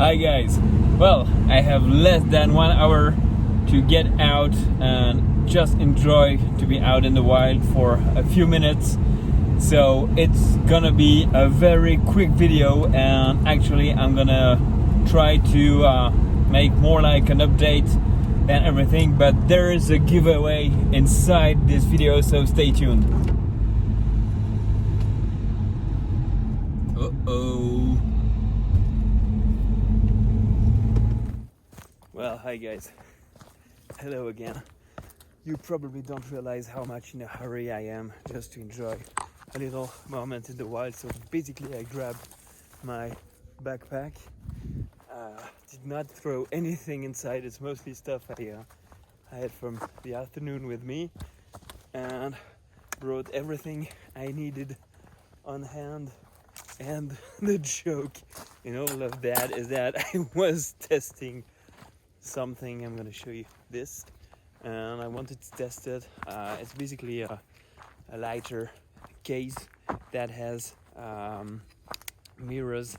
Hi guys. Well, I have less than 1 hour to get out and just enjoy to be out in the wild for a few minutes. So it's gonna be a very quick video, and actually I'm gonna try to make more like an update than everything, but there is a giveaway inside this video, so stay tuned. Uh-oh. Well, hi guys. Hello again. You probably don't realize how much in a hurry I am just to enjoy a little moment in the wild. So basically I grabbed my backpack, did not throw anything inside. It's mostly stuff I had from the afternoon with me, and brought everything I needed on hand. And the joke in all of that is that I was testing something. I'm gonna show you this, and I wanted to test it. It's basically a lighter case that has mirrors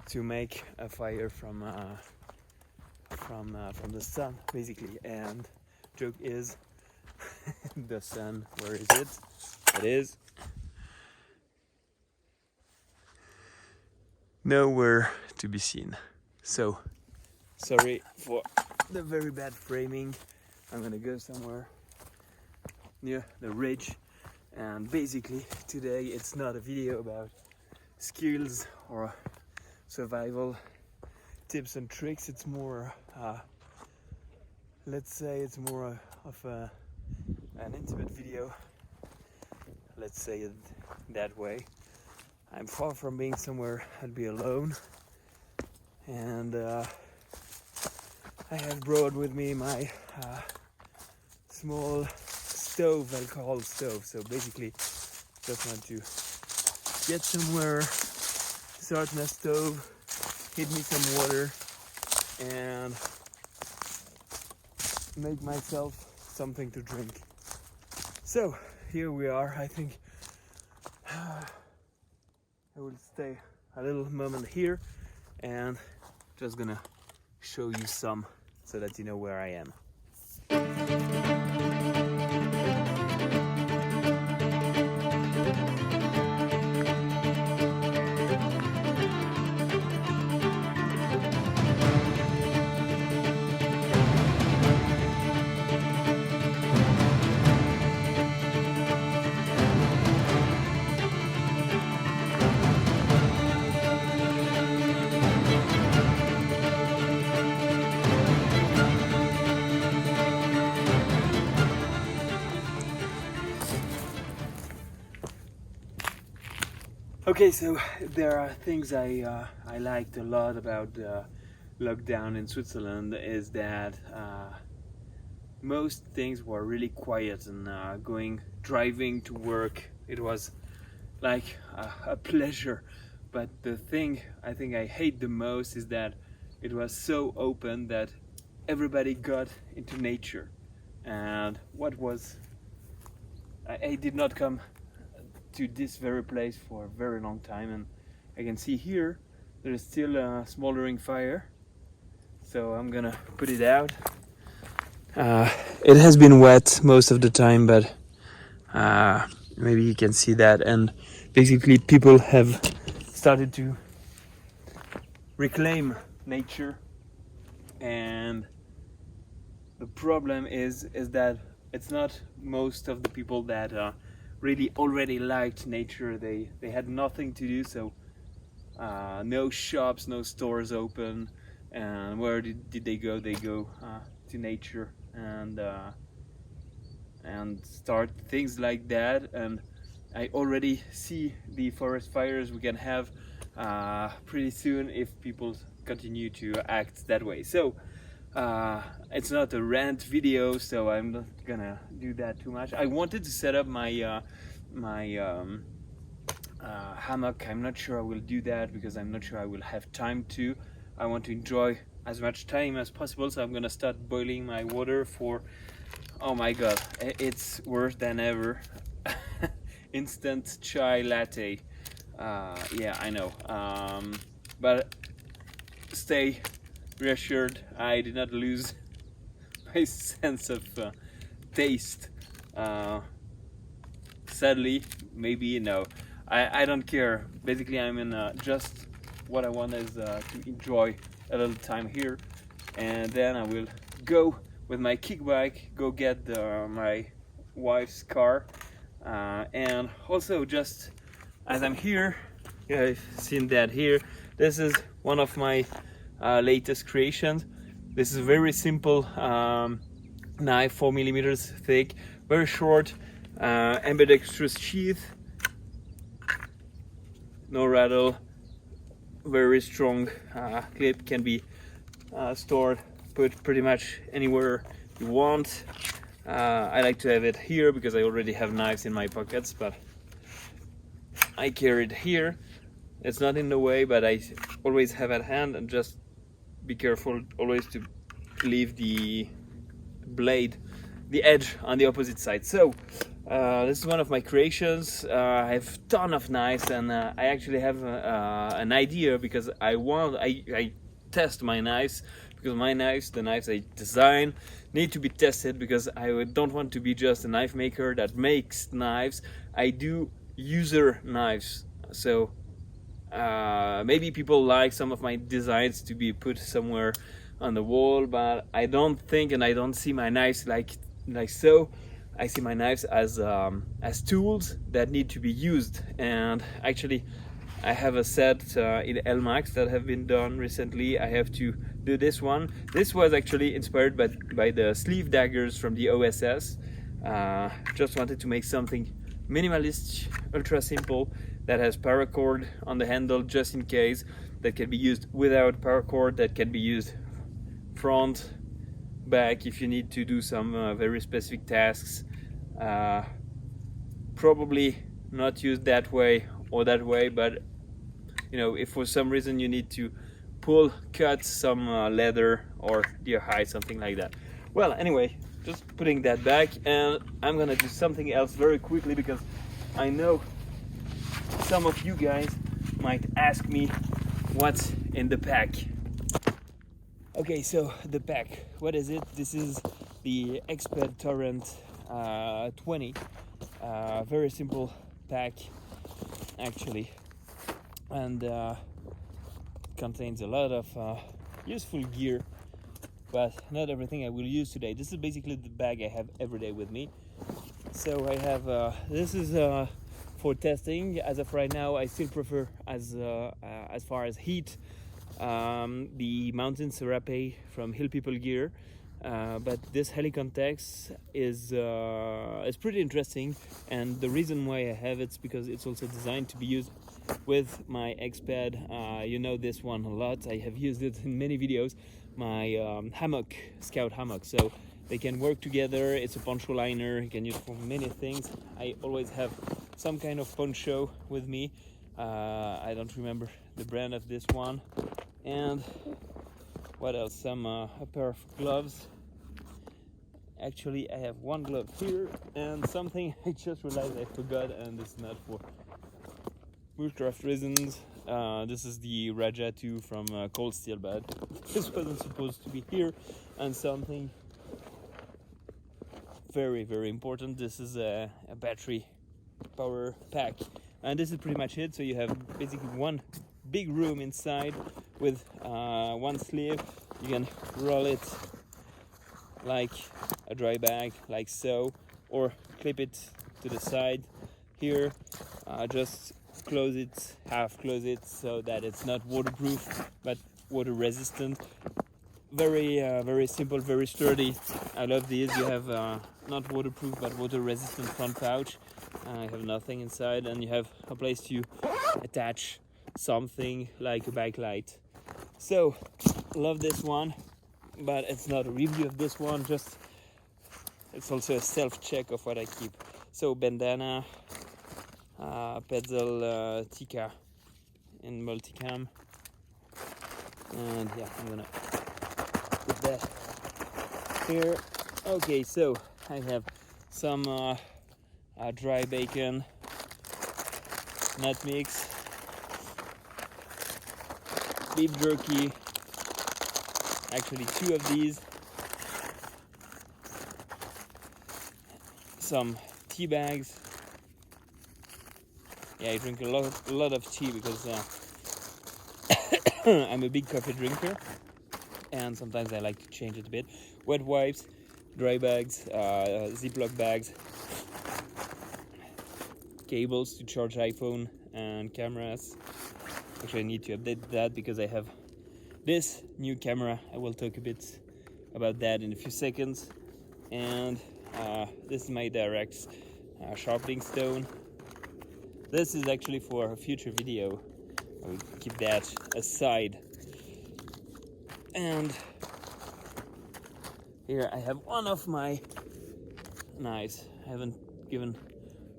to make a fire from the sun, basically. And joke is the sun. Where is it? It is nowhere to be seen. So sorry for the very bad framing. I'm gonna go somewhere near the ridge, and basically today it's not a video about skills or survival tips and tricks. It's more let's say it's more of an intimate video, let's say it that way. I'm far from being somewhere I'd be alone, and I have brought with me my small stove, alcohol stove. So basically just want to get somewhere, start my stove, heat me some water, and make myself something to drink. So here we are. I think I will stay a little moment here and just gonna show you some so that you know where I am. Okay, so there are things I liked a lot about lockdown in Switzerland, is that most things were really quiet, and driving to work, it was like a pleasure. But the thing I think I hate the most is that it was so open that everybody got into nature. And I did not come to this very place for a very long time, and I can see here there is still a smoldering fire, so I'm gonna put it out. It has been wet most of the time, but maybe you can see that. And basically people have started to reclaim nature, and the problem is that it's not most of the people that really already liked nature. They had nothing to do, so no shops, no stores open, and where did they go? They go to nature and start things like that. And I already see the forest fires we can have pretty soon if people continue to act that way. So it's not a rant video, so I'm not gonna do that too much. I wanted to set up my hammock. I'm not sure I will do that because I'm not sure I will have time to. I want to enjoy as much time as possible, so I'm gonna start boiling my water for, oh my god, it's worse than ever. Instant chai latte. Yeah, I know. But stay reassured. I did not lose my sense of taste. Sadly, maybe no. I don't care. Basically, I'm in just what I want is to enjoy a little time here, and then I will go with my kick bike, go get my wife's car, and also just as I'm here, you've seen that here. This is one of my latest creations. This is a very simple knife, 4 millimeters thick, very short, ambidextrous sheath, no rattle, very strong clip, can be stored, put pretty much anywhere you want. I like to have it here because I already have knives in my pockets, but I carry it here. It's not in the way, but I always have at hand, and just be careful always to leave the blade, the edge on the opposite side. So this is one of my creations. I have a ton of knives, and I actually have an idea because I test my knives, because my knives, the knives I design, need to be tested, because I don't want to be just a knife maker that makes knives. I do user knives. So maybe people like some of my designs to be put somewhere on the wall, but I don't think, and I don't see my knives like so. I see my knives as tools that need to be used. And actually, I have a set in Elmax that have been done recently. I have to do this one. This was actually inspired by the sleeve daggers from the OSS. Just wanted to make something minimalist, ultra simple, that has paracord on the handle just in case, that can be used without paracord, that can be used front, back if you need to do some very specific tasks. Probably not used that way or that way, but you know, if for some reason you need to cut some leather or deer hide, something like that. Well, anyway, just putting that back, and I'm gonna do something else very quickly, because I know some of you guys might ask me what's in the pack. Okay, so the pack, what is it? This is the Exped Torrent 20. Very simple pack actually, and contains a lot of useful gear, but not everything I will use today. This is basically the bag I have every day with me. So I have this is for testing. As of right now, I still prefer, as far as heat, the Mountain Serape from Hill People Gear, but this Helicontex is pretty interesting, and the reason why I have it is because it's also designed to be used with my Exped. You know this one a lot. I have used it in many videos. My hammock, Scout hammock. So they can work together. It's a poncho liner. You can use it for many things. I always have some kind of poncho with me. I don't remember the brand of this one. And what else? A pair of gloves. Actually, I have one glove here, and something I just realized I forgot, and it's not for bushcraft reasons. This is the Raja 2 from Cold Steel, but this wasn't supposed to be here. And something very, very important, this is a battery power pack, and this is pretty much it. So you have basically one big room inside with one sleeve. You can roll it like a dry bag, like so, or clip it to the side here. Just close it, half close it, so that it's not waterproof but water resistant. Very simple, very sturdy. I love these. You have not waterproof but water resistant front pouch. I have nothing inside, and you have a place to attach something like a backlight. So love this one, but it's not a review of this one, just it's also a self-check of what I keep. So bandana, Petzl Tikka in multicam, and yeah, I'm gonna put that here. Okay, so I have some dry bacon, nut mix, beef jerky, actually 2 of these, some tea bags. Yeah, I drink a lot of tea because I'm a big coffee drinker, and sometimes I like to change it a bit. Wet wipes, dry bags, Ziploc bags, cables to charge iPhone and cameras. Actually, I need to update that because I have this new camera. I will talk a bit about that in a few seconds. And this is my Direct sharpening stone. This is actually for a future video. I will keep that aside. And here I have one of my knives. I haven't given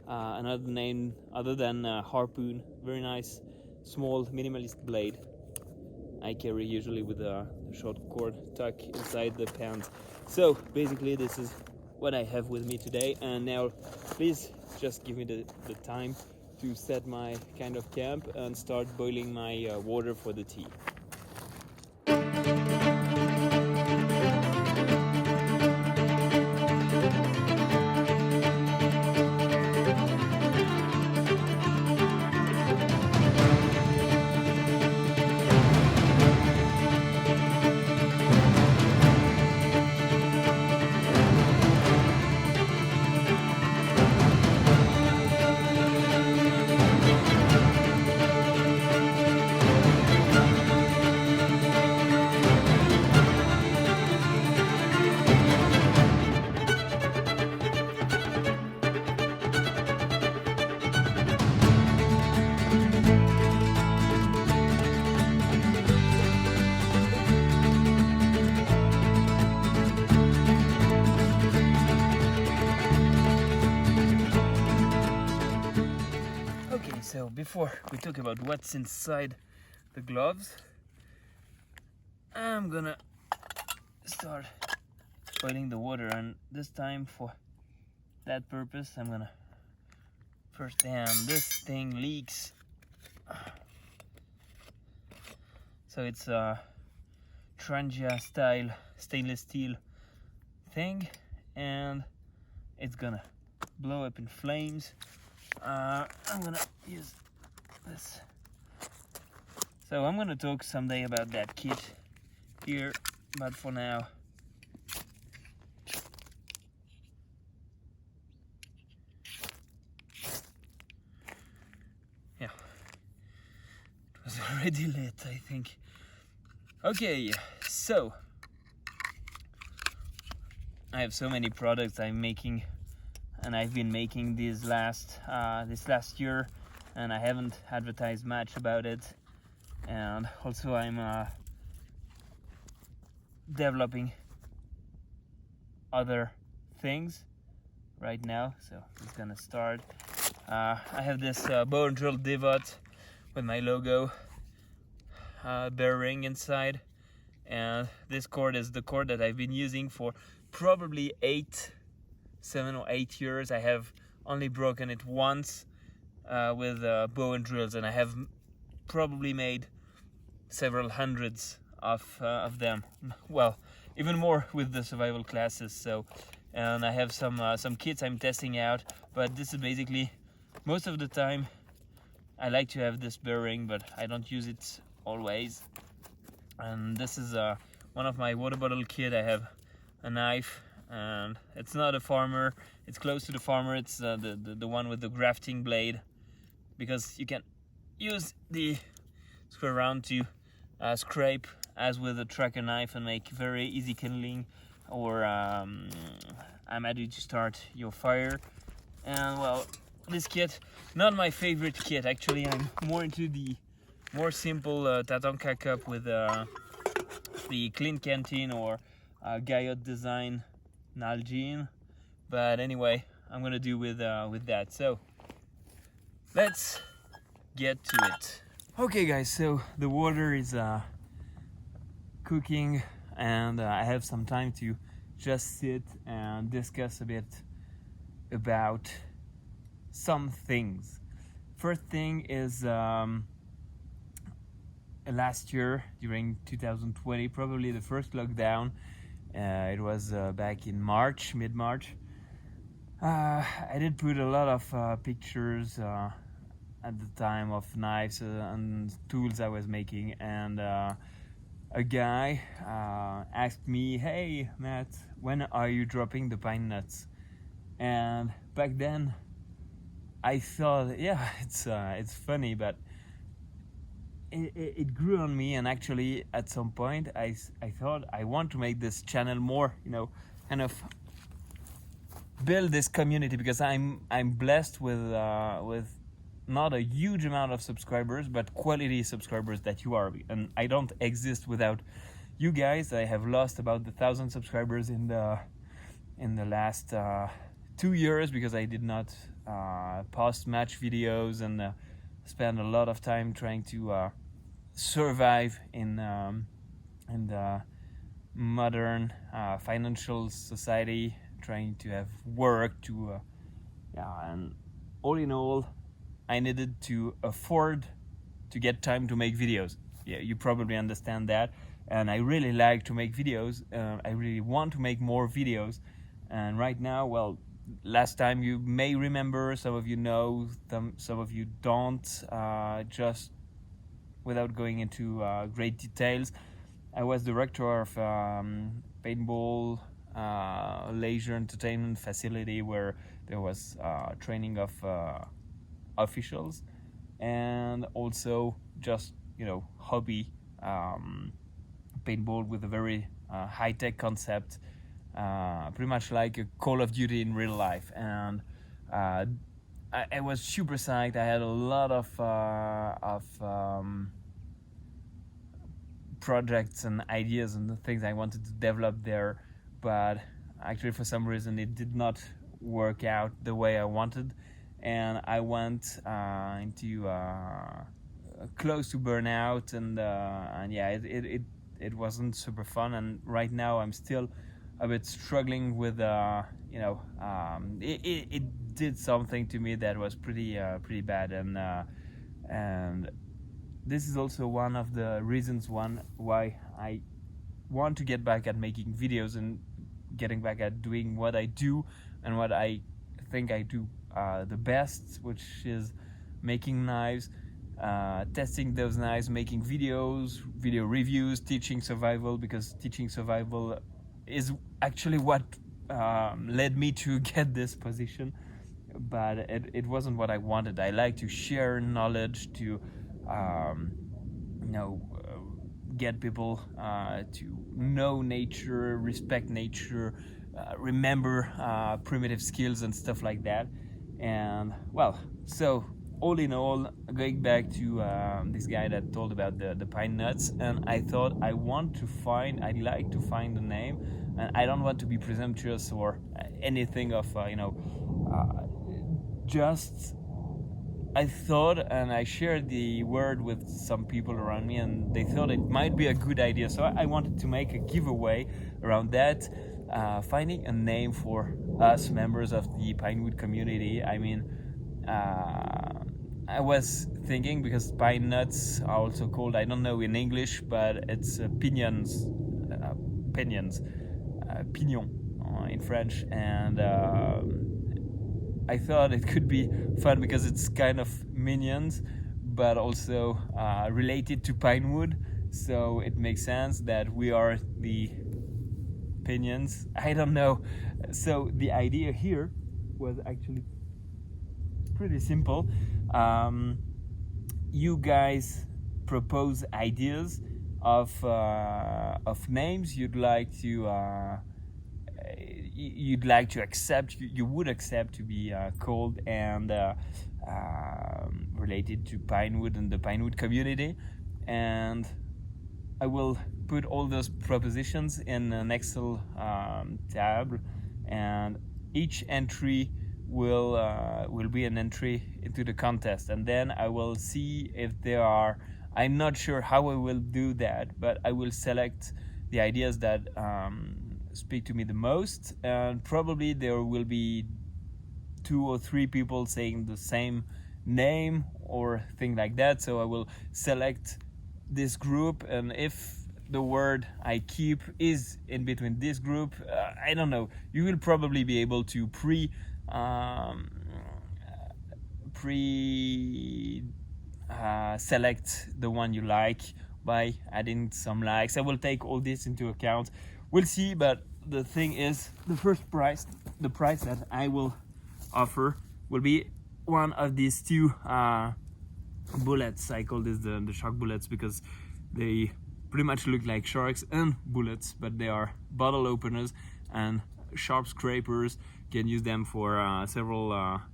another name other than harpoon. Very nice, small, minimalist blade. I carry usually with a short cord tuck inside the pants. So basically this is what I have with me today, and now please just give me the time to set my kind of camp and start boiling my water for the tea. So before we talk about what's inside the gloves, I'm gonna start boiling the water, and this time for that purpose I'm gonna first, damn, this thing leaks. So it's a Trangia style stainless steel thing, and it's gonna blow up in flames. I'm gonna use this. So I'm gonna talk someday about that kit here, but for now, yeah, it was already lit, I think. Okay, so I have so many products I'm making, and I've been making this last year, and I haven't advertised much about it. And also I'm developing other things right now, so it's gonna start. I have this bow and drill divot with my logo bearing inside, and this cord is the cord that I've been using for probably 7 or 8 years. I have only broken it once with bow and drills, and I have probably made several hundreds of them. Well, even more with the survival classes. So, and I have some kits I'm testing out, but this is basically, most of the time I like to have this bearing, but I don't use it always. And this is one of my water bottle kit. I have a knife, and it's not a farmer, it's close to the farmer. It's the one with the grafting blade, because you can use the screw around to scrape as with a tracker knife and make very easy kindling, or I'm ready to start your fire. And well, this kit, not my favorite kit actually. I'm more into the more simple Tatanka cup with the Clean Canteen or Guyot Design Nalgene. But anyway, I'm gonna do with that. So let's get to it. Okay guys, so the water is cooking, and I have some time to just sit and discuss a bit about some things. First thing is last year during 2020, probably the first lockdown. It was back in March, mid-March. I did put a lot of pictures at the time of knives and tools I was making, and a guy asked me, "Hey Matt, when are you dropping the pine nuts?" And back then I thought, yeah, it's funny, but it grew on me. And actually at some point I thought I want to make this channel more, kind of build this community, because I'm blessed with not a huge amount of subscribers, but quality subscribers that you are, and I don't exist without you guys. I have lost about 1,000 subscribers in the last 2 years because I did not post match videos and spend a lot of time trying to survive in the modern financial society, trying to have work to and all in all, I needed to afford to get time to make videos. Yeah, you probably understand that. And I really like to make videos. I really want to make more videos. And right now, well, last time you may remember, some of you know, some of you don't, just without going into great details, I was director of paintball leisure entertainment facility where there was training of officials, and also just hobby paintball with a very high-tech concept, pretty much like a Call of Duty in real life. And I was super psyched. I had a lot of projects and ideas and things I wanted to develop there, but actually for some reason it did not work out the way I wanted, and I went into close to burnout, and yeah, it wasn't super fun. And right now I'm still a bit struggling with it did something to me that was pretty bad, and this is also one of the reasons why I want to get back at making videos and getting back at doing what I do and what I think I do the best, which is making knives, testing those knives, making videos, video reviews, teaching survival, because teaching survival is actually what led me to get this position, but it wasn't what I wanted. I like to share knowledge, to get people to know nature, respect nature, remember primitive skills and stuff like that. And well, so all in all, going back to this guy that told about the pine nuts, and I thought I'd like to find a name, and I don't want to be presumptuous or anything of just I thought, and I shared the word with some people around me, and they thought it might be a good idea. So I wanted to make a giveaway around that, finding a name for us members of the Pinewood community. I mean, I was thinking, because pine nuts are also called, I don't know in English, but it's pignon in French, and I thought it could be fun because it's kind of minions, but also related to Pinewood, so it makes sense that we are the pinions. I don't know. So the idea here was actually pretty simple. You guys propose ideas of names you'd like to accept, you would accept to be called, and related to Pinewood and the Pinewood community. And I will put all those propositions in an Excel tab, and each entry will be an entry into the contest, and then I will see if there are, I'm not sure how I will do that, but I will select the ideas that speak to me the most, and probably there will be 2 or 3 people saying the same name or thing like that, so I will select this group, and if the word I keep is in between this group, I don't know, you will probably be able to select the one you like by adding some likes. I will take all this into account. We'll see, but the thing is, the price that I will offer will be one of these two bullets. I call this the shark bullets because they pretty much look like sharks and bullets, but they are bottle openers, and sharp scrapers can use them for several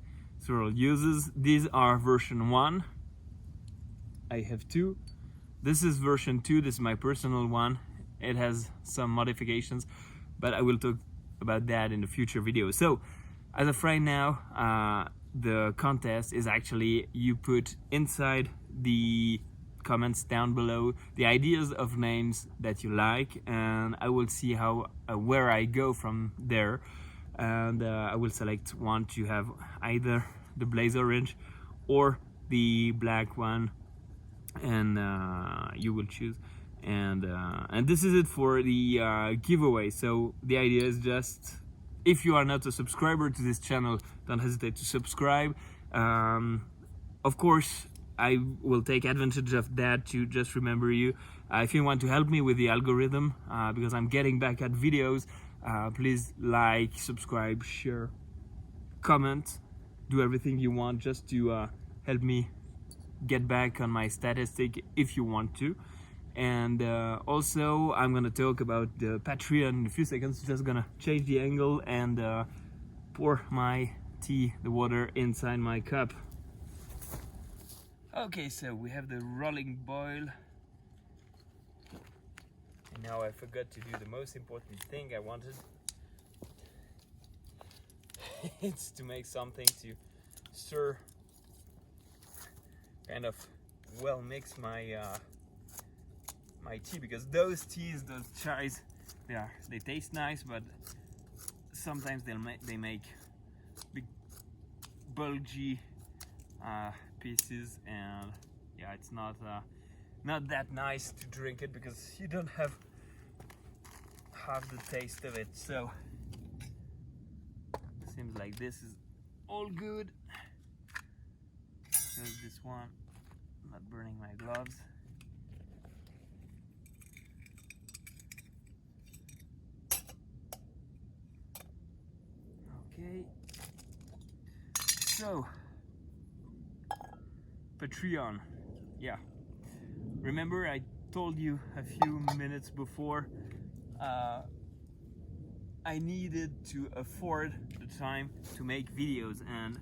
uses. These are version 1. I have 2. This is version 2. This is my personal one. It has some modifications, but I will talk about that in the future video. So as of right now, the contest is actually, you put inside the comments down below the ideas of names that you like, and I will see where I go from there, and I will select one to have either the blaze orange or the black one, and you will choose. And this is it for the giveaway. So the idea is just, if you are not a subscriber to this channel, don't hesitate to subscribe. Of course, I will take advantage of that to just remember you. If you want to help me with the algorithm, because I'm getting back at videos, please like, subscribe, share, comment, do everything you want just to help me get back on my statistic if you want to. And also, I'm gonna talk about the Patreon in a few seconds. Just gonna change the angle and pour my tea, the water, inside my cup. Okay, so we have the rolling boil. And now I forgot to do the most important thing I wanted. It's to make something to stir, kind of well mix my my tea, because those chais, they taste nice, but sometimes they make big bulgy pieces, and yeah, it's not that nice to drink it because you don't have the taste of it. So seems like this is all good. There's this one, not burning my gloves. Okay, so Patreon, yeah, remember I told you a few minutes before, I needed to afford the time to make videos, and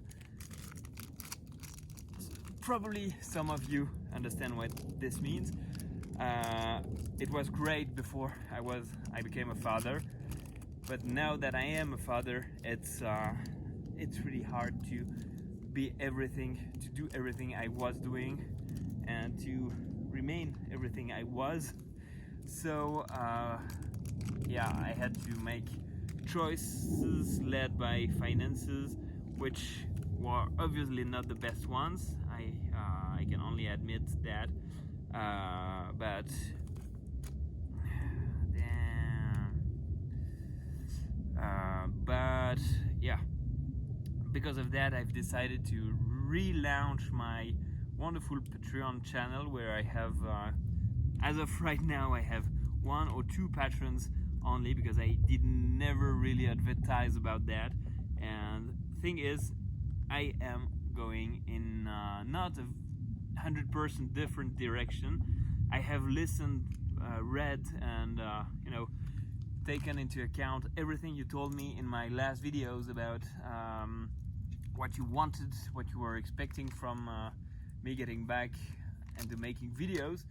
probably some of you understand what this means. It was great before I became a father, but now that I am a father, it's really hard to do everything I was doing, and to remain everything I was. So yeah, I had to make choices led by finances, which were obviously not the best ones. I can only admit that, but but yeah, because of that, I've decided to relaunch my wonderful Patreon channel, where I have, as of right now, I have 1 or 2 patrons only, because I never really advertise about that. And thing is, I am going in not a 100% different direction. I have listened, read, and taken into account everything you told me in my last videos about what you wanted, what you were expecting from me getting back into making videos.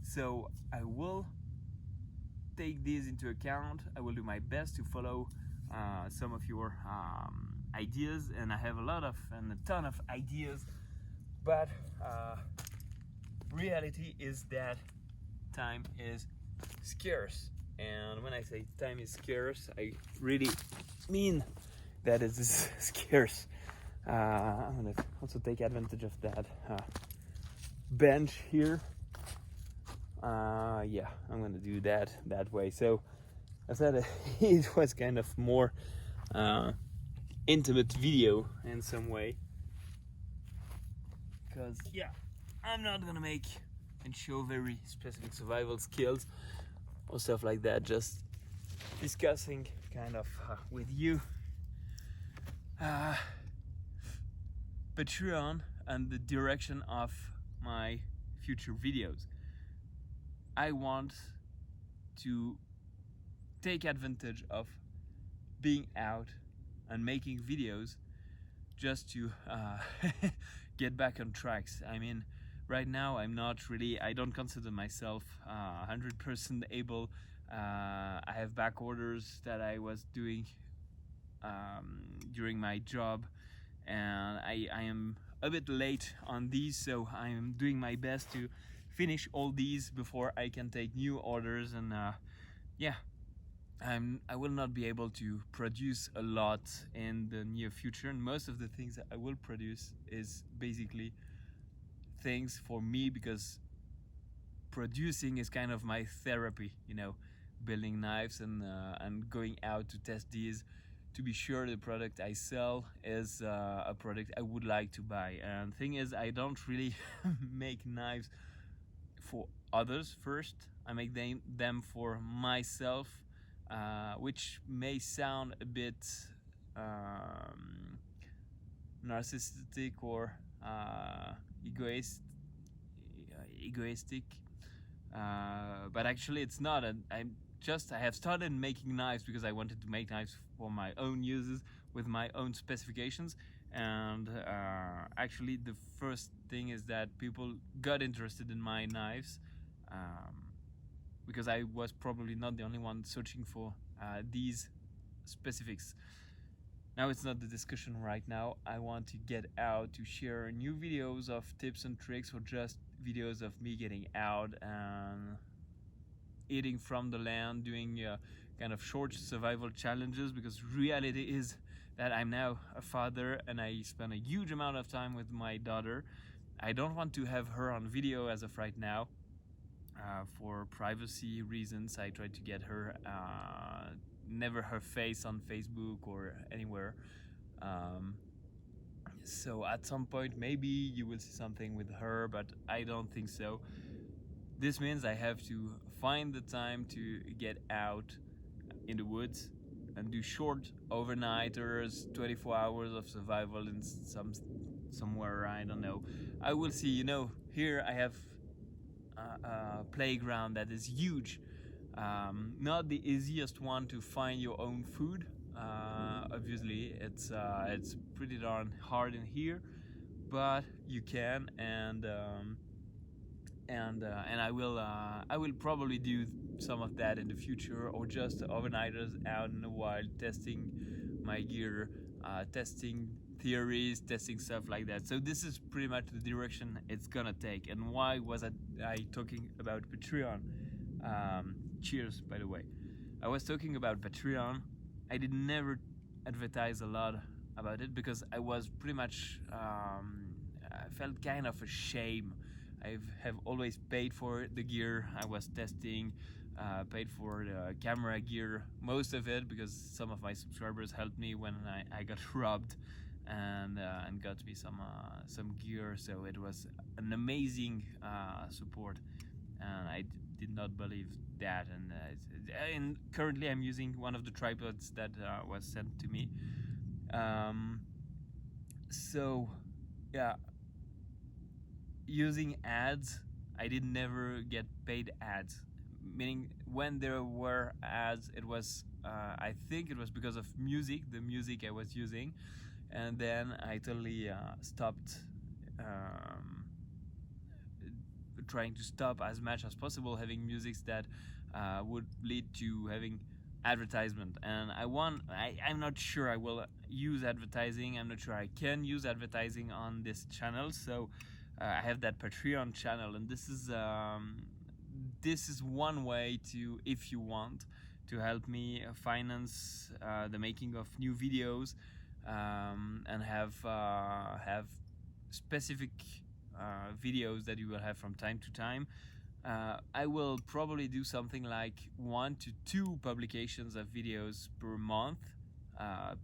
So I will take these into account. I will do my best to follow some of your ideas, and I have a ton of ideas, but reality is that time is scarce. And when I say time is scarce, I really mean that it is scarce. I'm gonna also take advantage of that bench here. yeah, I'm gonna do that way. So I said it was kind of more intimate video in some way, because yeah, I'm not gonna make and show very specific survival skills or stuff like that, just discussing kind of with you Patreon and the direction of my future videos. I want to take advantage of being out and making videos just to get back on tracks. I mean, right now I don't consider myself 100% able. I have back orders that I was doing during my job, and I am a bit late on these, so I am doing my best to finish all these before I can take new orders. And yeah, I will not be able to produce a lot in the near future, and most of the things that I will produce is basically things for me, because producing is kind of my therapy, you know, building knives and going out to test these to be sure the product I sell is a product I would like to buy. And the thing is, I don't really make knives for others first. I make them for myself, which may sound a bit narcissistic or egoistic, but actually it's not. And I have started making knives because I wanted to make knives for my own uses with my own specifications. And actually the first thing is that people got interested in my knives, because I was probably not the only one searching for these specifics. Now it's not the discussion right now. I want to get out to share new videos of tips and tricks, or just videos of me getting out and eating from the land, doing kind of short survival challenges, because reality is that I'm now a father and I spend a huge amount of time with my daughter. I don't want to have her on video as of right now. For privacy reasons, I try to get her never her face on Facebook or anywhere. So at some point maybe you will see something with her, but I don't think so. This means I have to find the time to get out in the woods and do short overnighters, 24 hours of survival in somewhere, I don't know. I will see. You know, here I have a playground that is huge. Not the easiest one to find your own food. Obviously, it's pretty darn hard in here, but you can. And I will probably do some of that in the future, or just overnighters out in the wild, testing my gear, testing theories, testing stuff like that. So this is pretty much the direction it's gonna take. And why was I talking about Patreon? Cheers, by the way. I was talking about Patreon. I did never advertise a lot about it because I was pretty much I felt kind of ashamed. I have always paid for the gear I was testing, paid for the camera gear, most of it, because some of my subscribers helped me when I got robbed, and got me some gear. So it was an amazing support, and I did not believe that. And currently I'm using one of the tripods that was sent to me. So yeah, using ads, I did never get paid ads, meaning when there were ads, it was I think it was because of the music I was using, and then I totally stopped trying to stop as much as possible having music that would lead to having advertisement. And I'm not sure I will use advertising. I'm not sure I can use advertising on this channel. So I have that Patreon channel, and this is one way to, if you want to help me finance the making of new videos, and have specific videos that you will have from time to time. I will probably do something like 1 to 2 publications of videos per month,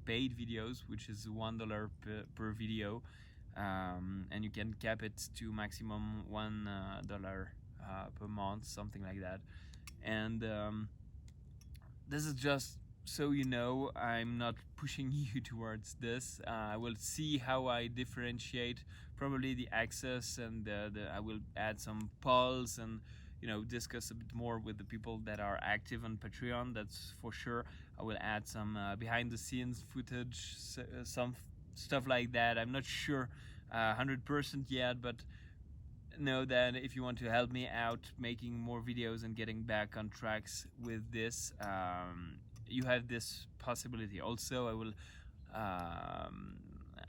paid videos, which is $1 per video, and you can cap it to maximum $1 per month, something like that. And this is just so you know, I'm not pushing you towards this. I will see how I differentiate probably the access, and I will add some polls and discuss a bit more with the people that are active on Patreon. That's for sure. I will add some behind the scenes footage, some stuff like that. I'm not sure 100% yet, but know that if you want to help me out making more videos and getting back on tracks with this, you have this possibility. Also, I will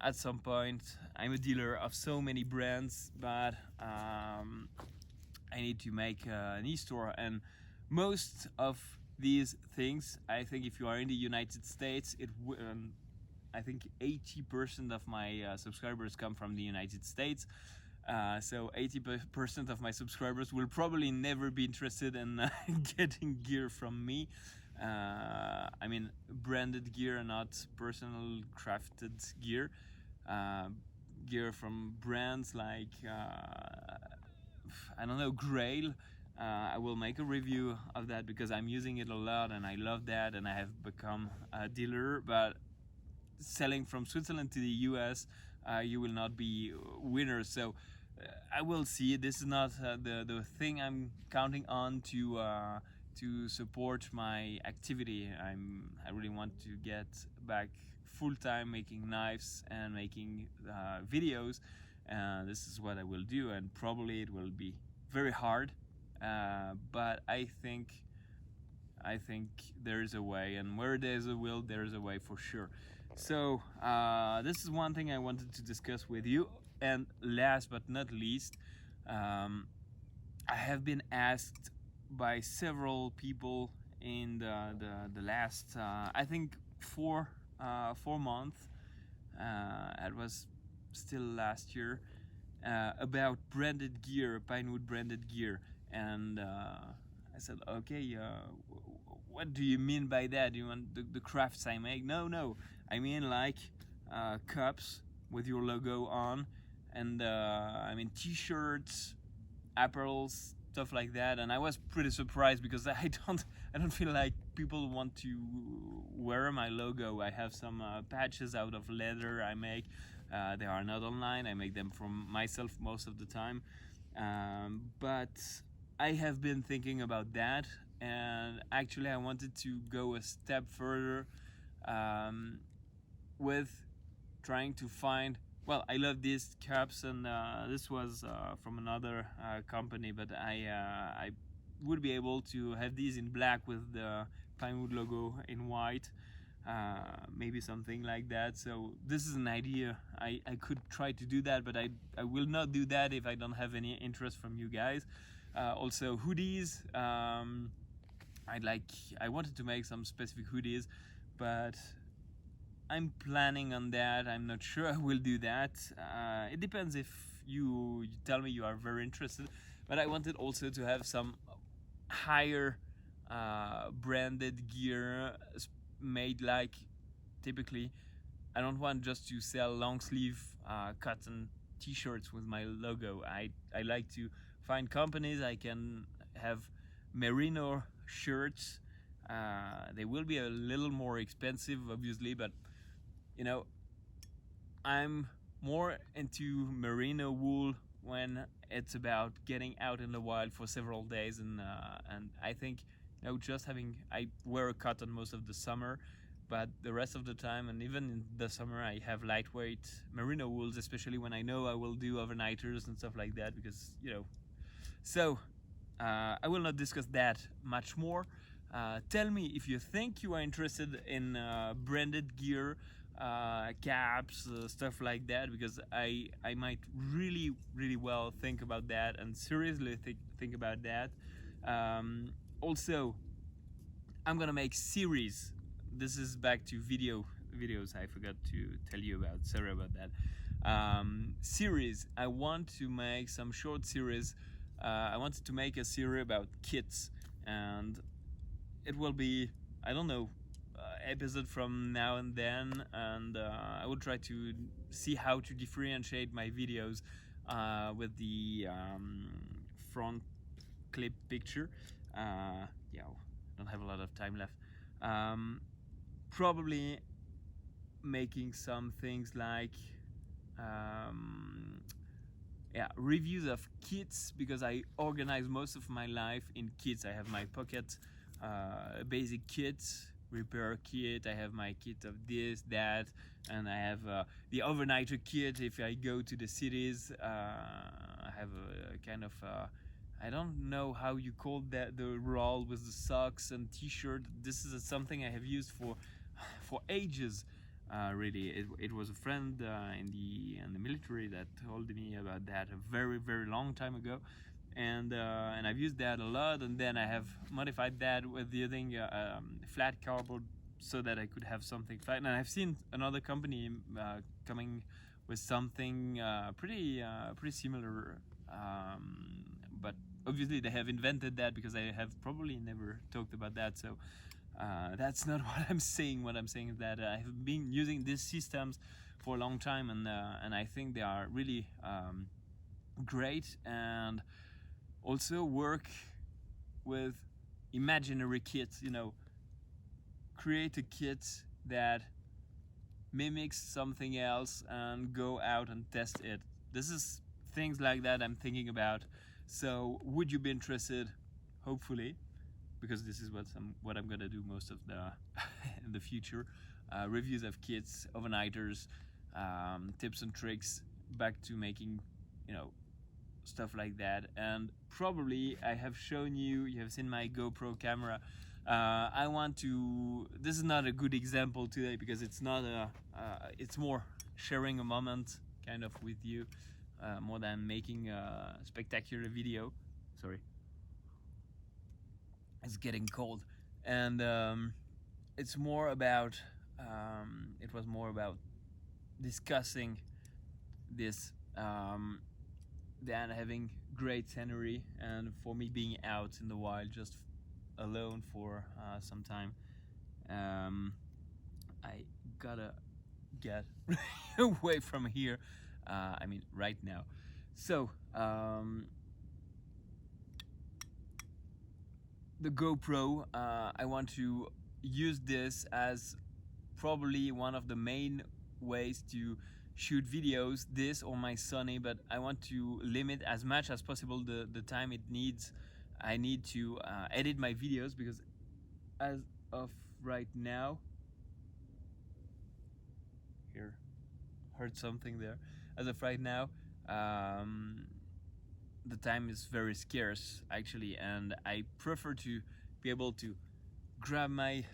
at some point, I'm a dealer of so many brands, but I need to make an e-store, and most of these things, I think if you are in the United States, I think 80% of my subscribers come from the United States. So 80% of my subscribers will probably never be interested in getting gear from me. I mean, branded gear, not personal crafted gear. Gear from brands like, I don't know, Grail. I will make a review of that because I'm using it a lot and I love that, and I have become a dealer. But selling from Switzerland to the US, you will not be winners. So I will see. This is not the thing I'm counting on to support my activity. I really want to get back full-time making knives and making videos. This is what I will do, and probably it will be very hard, but I think there is a way, and where there's a will, there is a way for sure. So this is one thing I wanted to discuss with you. And last but not least, I have been asked by several people in the last I think 4 months. It was still last year, about branded gear, Pinewood branded gear, and I said, okay, what do you mean by that? Do you want the crafts I make? No, I mean like cups with your logo on, and I mean t-shirts, apparels, stuff like that. And I was pretty surprised because I don't feel like people want to wear my logo. I have some patches out of leather I make. They are not online. I make them from myself most of the time. But I have been thinking about that, and actually I wanted to go a step further with trying to find, well, I love these caps, and this was from another company, but I would be able to have these in black with the Pinewood logo in white, maybe something like that. So this is an idea. I could try to do that, but I will not do that if I don't have any interest from you guys. Also hoodies. I wanted to make some specific hoodies, but I'm planning on that. I'm not sure I will do that. It depends if you tell me you are very interested. But I wanted also to have some higher branded gear made like typically. I don't want just to sell long sleeve cotton t-shirts with my logo. I like to find companies I can have merino shirts. They will be a little more expensive, obviously, but you know, I'm more into merino wool when it's about getting out in the wild for several days, and I think just I wear a cotton most of the summer, but the rest of the time, and even in the summer, I have lightweight merino wools, especially when I know I will do overnighters and stuff like that, because so I will not discuss that much more. Tell me if you think you are interested in branded gear, caps, stuff like that, because I might really well think about that and seriously think about that. Also, I'm gonna make series. This is back to videos I forgot to tell you about. Sorry about that. Series. I want to make some short series I wanted to make a series about kits, and it will be, I don't know, episode from now and then, and I will try to see how to differentiate my videos with the front clip picture. Yeah, I don't have a lot of time left. Probably making some things like yeah, reviews of kits, because I organize most of my life in kits. I have my pocket basic kit, repair kit, I have my kit of this, that, and I have the overnighter kit if I go to the cities. I have a kind of I don't know how you call that, the roll with the socks and t-shirt. This is something I have used for ages. Really, it was a friend in the military that told me about that a very long time ago, and I've used that a lot. And then I have modified that with using flat cardboard so that I could have something flat. And I've seen another company coming with something pretty similar, but obviously they have invented that, because I have probably never talked about that. So that's not what I'm saying. What I'm saying is that I have been using these systems for a long time, and I think they are really great, and also work with imaginary kits. You know, create a kit that mimics something else and go out and test it. This is things like that I'm thinking about. So would you be interested? Hopefully, because this is what I'm gonna do most of the in the future. Reviews of kits, overnighters, tips and tricks, back to making, you know, stuff like that. And probably I have shown you have seen my GoPro camera. I want to, this is not a good example today, because it's not a it's more sharing a moment kind of with you, more than making a spectacular video. Sorry, it's getting cold. And it's more about it was more about discussing this, than having great scenery, and for me being out in the wild just alone for some time. I gotta get away from here, I mean right now. So the GoPro, I want to use this as probably one of the main ways to shoot videos, this or my Sony, but I want to limit as much as possible the time it needs. I need to edit my videos, because as of right now, here, heard something there. As of right now, the time is very scarce actually, and I prefer to be able to grab my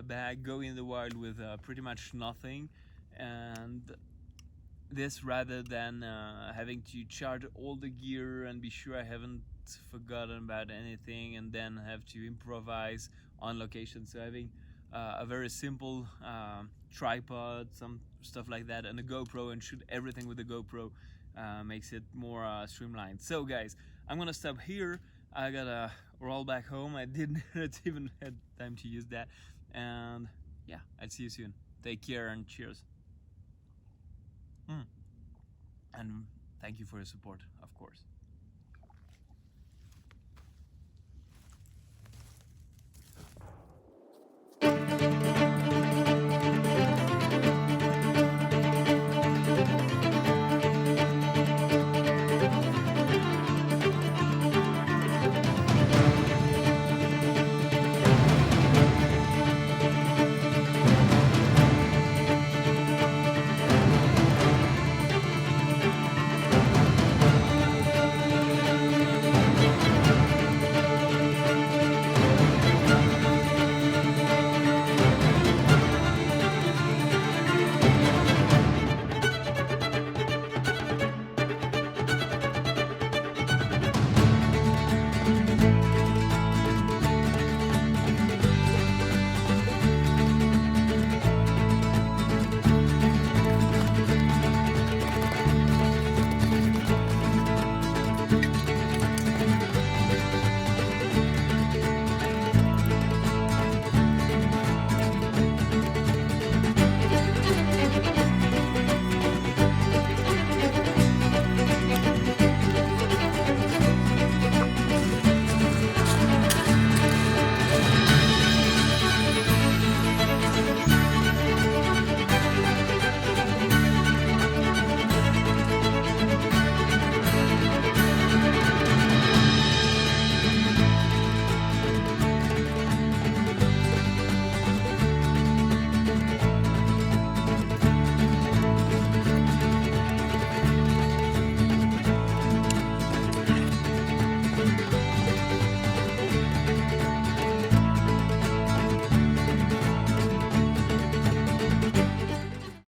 bag, go in the wild with pretty much nothing, and this rather than having to charge all the gear and be sure I haven't forgotten about anything, and then have to improvise on location. So having a very simple tripod, some stuff like that, and a GoPro, and shoot everything with the GoPro makes it more streamlined. So guys, I'm gonna stop here. I gotta roll back home. I didn't even had time to use that. And yeah, I'll see you soon. Take care and cheers. And thank you for your support, of course.